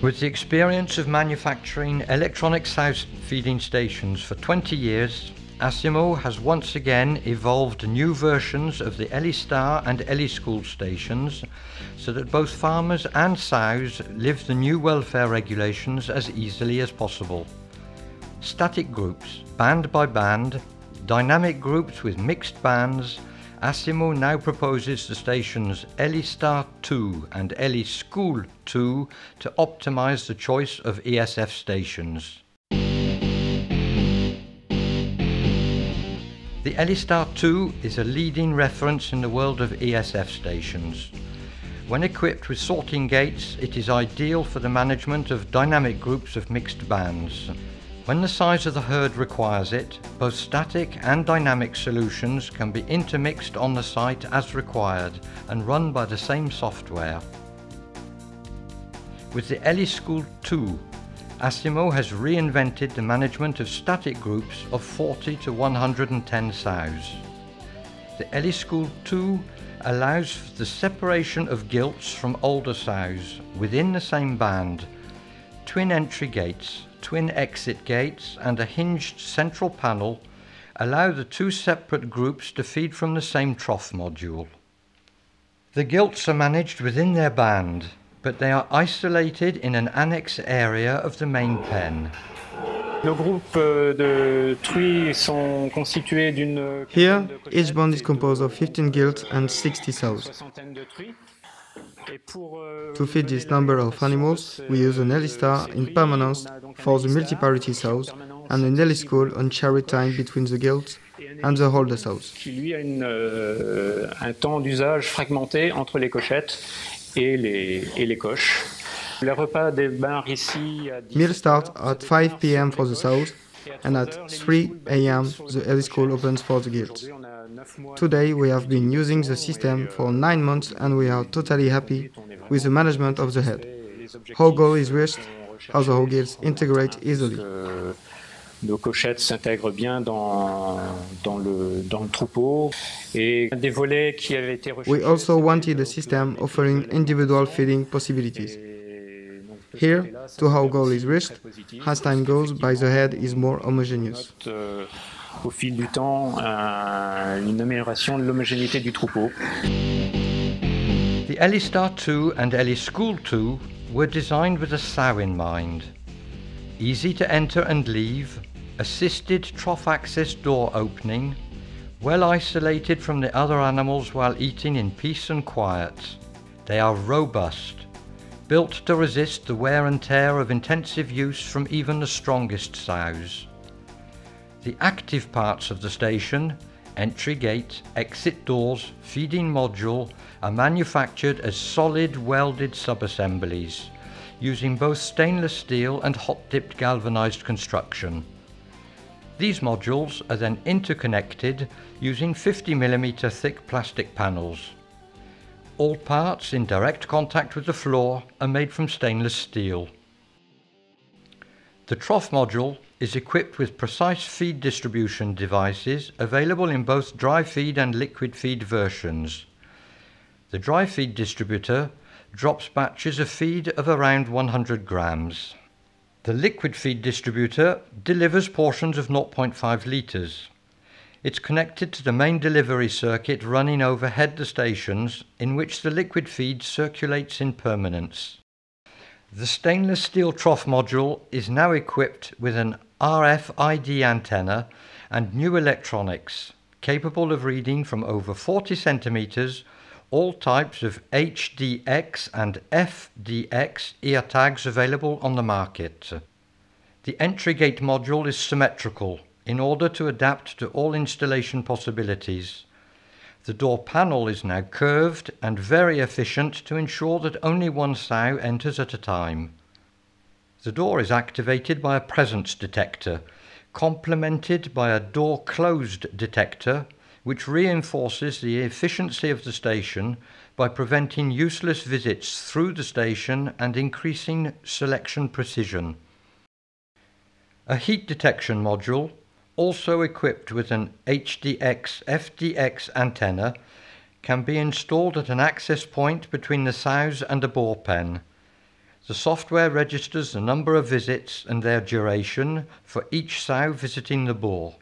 With the experience of manufacturing electronic sow feeding stations for 20 years, Asimo has once again evolved new versions of the Elistar and Eliskool stations so that both farmers and sows live the new welfare regulations as easily as possible. Static groups, band by band, dynamic groups with mixed bands, Asimo now proposes the stations Elistar 2 and Eliskool 2 to optimize the choice of ESF stations. The Elistar 2 is a leading reference in the world of ESF stations. When equipped with sorting gates, it is ideal for the management of dynamic groups of mixed bands. When the size of the herd requires it, both static and dynamic solutions can be intermixed on the site as required and run by the same software. With the Eliskool 2, Asimo has reinvented the management of static groups of 40 to 110 sows. The Eliskool 2 allows for the separation of gilts from older sows within the same band, twin entry gates, twin exit gates and a hinged central panel allow the two separate groups to feed from the same trough module. The gilts are managed within their band, but they are isolated in an annex area of the main pen. Here, each band is composed of 15 gilts and 60 sows. To feed this number of animals, we use an Elistar in permanence for the multiparity sows and an Eliskool on chariot time between the gilts and the older sows. Qui lui a un temps d'usage fragmenté entre les cochettes et les coches. Les repas démarrent ici à 10 Meal start at 5 p.m. for the sows, and at 3 a.m. the Eliskool opens for the gilts. Today we have been using the system for 9 months and we are totally happy with the management of the head. How goal is reached, how the whole gilts integrate easily. Nos cochettes s'intègrent bien dans le troupeau et des volets qui avaient été recherchés. We also wanted a system offering individual feeding possibilities. Here, to how goal is reached, as time goes by the head is more homogeneous. Au fil du temps, une amélioration de l'homogénéité du troupeau. The Elistar 2 and Eliskool 2 were designed with a sow in mind. Easy to enter and leave, assisted trough access door opening, well isolated from the other animals while eating in peace and quiet. They are robust, built to resist the wear and tear of intensive use from even the strongest sows. The active parts of the station, entry gate, exit doors, feeding module, are manufactured as solid welded sub-assemblies, using both stainless steel and hot-dipped galvanized construction. These modules are then interconnected using 50mm thick plastic panels. All parts in direct contact with the floor are made from stainless steel. The trough module is equipped with precise feed distribution devices available in both dry feed and liquid feed versions. The dry feed distributor drops batches of feed of around 100 grams. The liquid feed distributor delivers portions of 0.5 litres. It's connected to the main delivery circuit running overhead the stations, in which the liquid feed circulates in permanence. The stainless steel trough module is now equipped with an RFID antenna and new electronics, capable of reading from over 40 centimeters all types of HDX and FDX ear tags available on the market. The entry gate module is symmetrical in order to adapt to all installation possibilities. The door panel is now curved and very efficient to ensure that only one sow enters at a time. The door is activated by a presence detector, complemented by a door closed detector, which reinforces the efficiency of the station by preventing useless visits through the station and increasing selection precision. A heat detection module, also equipped with an HDX/FDX antenna, can be installed at an access point between the sows and a boar pen. The software registers the number of visits and their duration for each sow visiting the bore.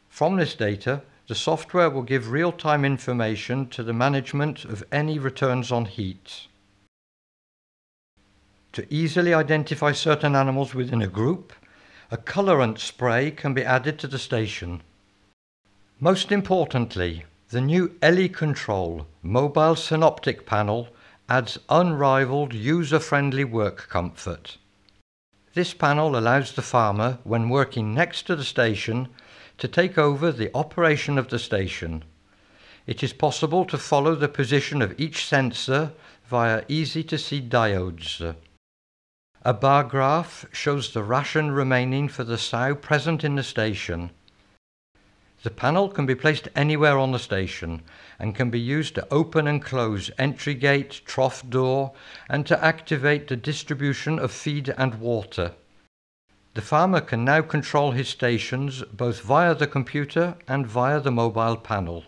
From this data, the software will give real-time information to the management of any returns on heat. To easily identify certain animals within a group, a colorant spray can be added to the station. Most importantly, the new Elicontrol mobile synoptic panel adds unrivaled user-friendly work comfort. This panel allows the farmer, when working next to the station, to take over the operation of the station. It is possible to follow the position of each sensor via easy-to-see diodes. A bar graph shows the ration remaining for the sow present in the station. The panel can be placed anywhere on the station and can be used to open and close entry gate, trough door, and to activate the distribution of feed and water. The farmer can now control his stations both via the computer and via the mobile panel.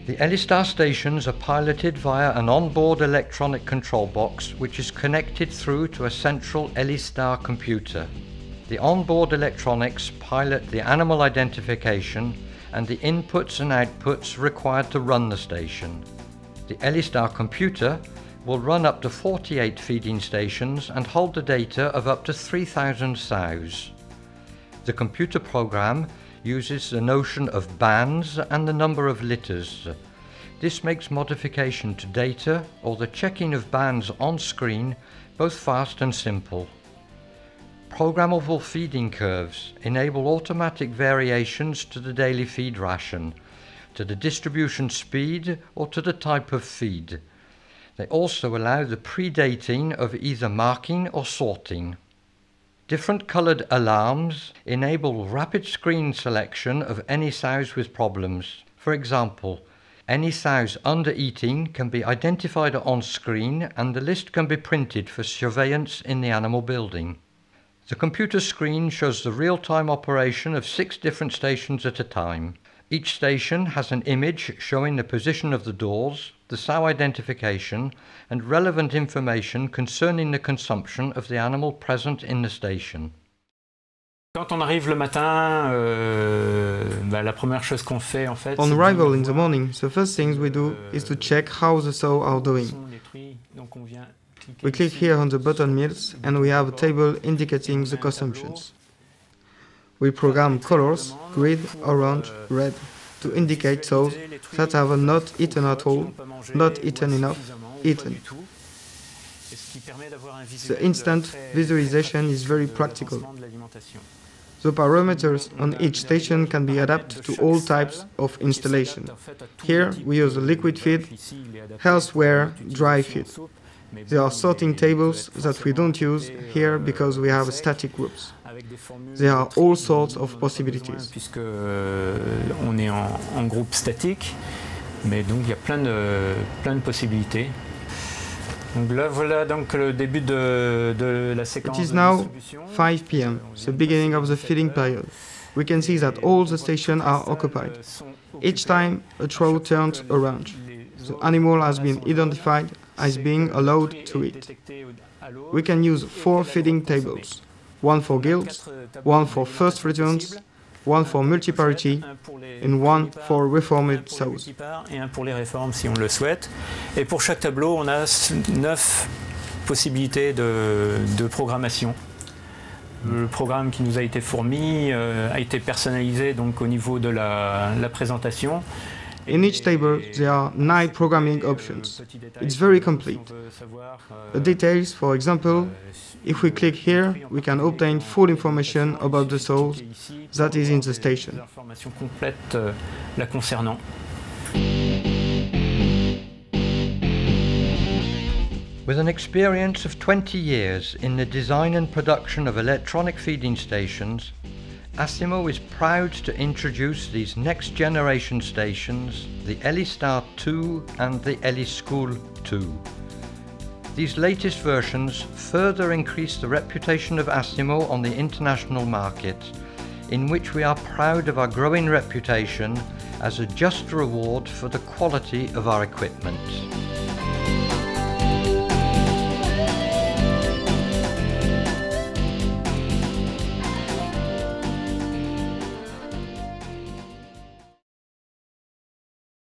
The Elistar stations are piloted via an onboard electronic control box which is connected through to a central Elistar computer. The onboard electronics pilot the animal identification and the inputs and outputs required to run the station. The Elistar computer will run up to 48 feeding stations and hold the data of up to 3,000 sows. The computer program uses the notion of bands and the number of litters. This makes modification to data or the checking of bands on screen both fast and simple. Programmable feeding curves enable automatic variations to the daily feed ration, to the distribution speed or to the type of feed. They also allow the predating of either marking or sorting. Different coloured alarms enable rapid screen selection of any sows with problems. For example, any sows under eating can be identified on screen and the list can be printed for surveillance in the animal building. The computer screen shows the real-time operation of 6 different stations at a time. Each station has an image showing the position of the doors, the sow identification, and relevant information concerning the consumption of the animal present in the station. Quand on arrive le matin, la première chose qu'on fait en fait. On arrival in the morning, the first things we do is to check how the sow are doing. We click here on the button meals and we have a table indicating the consumptions. We program colors, green, orange, red, to indicate sows that have not eaten at all, not eaten enough, eaten. The instant visualization is very practical. The parameters on each station can be adapted to all types of installation. Here we use a liquid feed, elsewhere dry feed. There are sorting tables that we don't use here because we have static groups. There are all sorts of possibilities. Puisque on est en groupe statique, mais donc il y a plein de possibilités. Donc là voilà donc le début de la séquence. It is now 5 p.m., the beginning of the feeding period. We can see that all the stations are occupied. Each time a trough turns orange, the animal has been identified as being allowed to eat. We can use 4 feeding tables, one for guilds, one for first returns, one for multiparity, and one for reformed sows. Et un pour les réformes si on le souhaite. Et pour chaque tableau, on a 9 possibilités de programmation. Le programme qui nous a été fourni a été personnalisé donc au niveau de la présentation. In each table, there are 9 programming options. It's very complete. The details, for example, if we click here, we can obtain full information about the sows that is in the station. Information complète la concernant. With an experience of 20 years in the design and production of electronic feeding stations, Asimo is proud to introduce these next generation stations, the Elistar 2 and the Eliskool 2. These latest versions further increase the reputation of Asimo on the international market, in which we are proud of our growing reputation as a just reward for the quality of our equipment.